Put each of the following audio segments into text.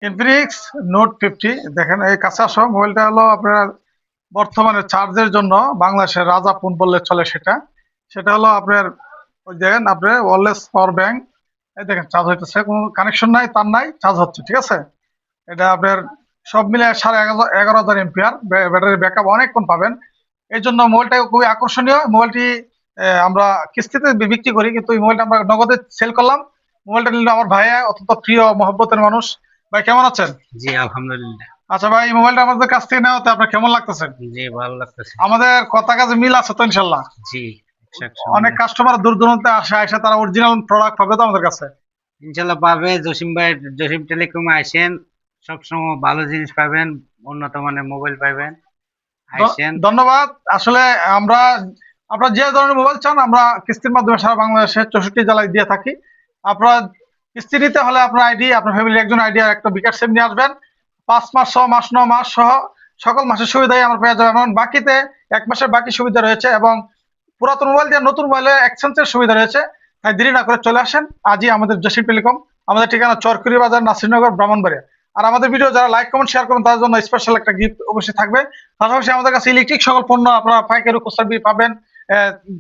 Infinix note 50 দেখেন এই কাছে আসো। মোবাইলটা হলো আপনার বর্তমানে চার্জের জন্য বাংলাদেশের রাজা ফোন বললে চলে। সেটা হলো আপনার ওই দেখেন আপনার ওয়্যারলেস পাওয়ার ব্যাংক। এই দেখেন চার্জ হইতেছে, কোনো কানেকশন নাই, তার নাই, চার্জ হচ্ছে। ঠিক আছে, এটা আপনার সব মিলে 11,500 এমপিআর ব্যাটারি ব্যাকআপ অনেকক্ষণ পাবেন। এই জন্য মোবাইলটা খুবই আকর্ষণীয়। মোবাইলটি আমরা কিস্তিতে বিক্রি করি, কিন্তু এই মোবাইলটা আমরা নগদে সেল করলাম। মোবাইলটা নিল আমার ভাইয়া, অত্যন্ত প্রিয় মহব্বতের মানুষ। ভাই কেমন আছেন? জি আলহামদুলিল্লাহ। আচ্ছা ভাই, এই মোবাইলটা আমাদের কাছ থেকে নেওয়াতে আপনার কেমন লাগতেছে? জি ভালো লাগতেছে। আমাদের কথা কাজে মিল আছে তো ইনশাল্লাহ? জি 100 অনেক কাস্টমার দূর দূরান্তে আসে তারা অরিজিনাল প্রোডাক্ট পাবে তো আমাদের কাছে? ইনশাল্লাহ পাবে। জসিম ভাই, জসিম টেলিকমে আসেন, সবসময় ভালো জিনিস পাবেন, উন্নত মানের মোবাইল পাবেন। আসেন। ধন্যবাদ। আসলে আমরা আপনারা যে ধরনের মোবাইল চান আমরা কিস্তির মাধ্যমে সারা বাংলাদেশে 64 জেলায় দিয়ে থাকি। আপনারা কিস্তি নিতে হলে আপনার আইডি, আপনার ফ্যামিলির একজন আইডি আর একটা বিকাশ সিম নিয়ে আসবেন। 5 মাস সহ, মাস 9 মাস সহ সকল মাসের সুবিধাই আমরা পেয়ে যাবেন। এবং বাকিতে 1 মাসের বাকি সুবিধা রয়েছে, এবং পুরাতন মোবাইল দিয়ে নতুন মোবাইলে এক্সচেঞ্জের সুবিধা রয়েছে। তাই দেরি না করে চলে আসেন আজই আমাদের জসিম টেলিকম। আমাদের ঠিকানা চরকুরি বাজার, নাসিরনগর, ব্রাহ্মণবাড়িয়া। আর আমাদের ভিডিও যারা লাইক কমেন্ট শেয়ার করবেন তাদের জন্য স্পেশাল একটা গিফট অবশ্যই থাকবে। পাশাপাশি আমাদের কাছে ইলেকট্রিক সকল পণ্য আপনারা পাইকারি খুচরা পাবেন।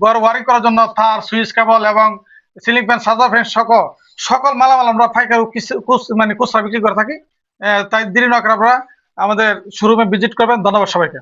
ঘর ওয়ারিং করার জন্য তার, সুইচ কেবল এবং সিলিং ফ্যান, চার্জার ফ্যান সকল মালামাল আমরা পাইকারি মানে খুচরা বিক্রি করে থাকি। তাই দেরি না করে আপনারা আমাদের শোরুমে ভিজিট করবেন। ধন্যবাদ সবাইকে।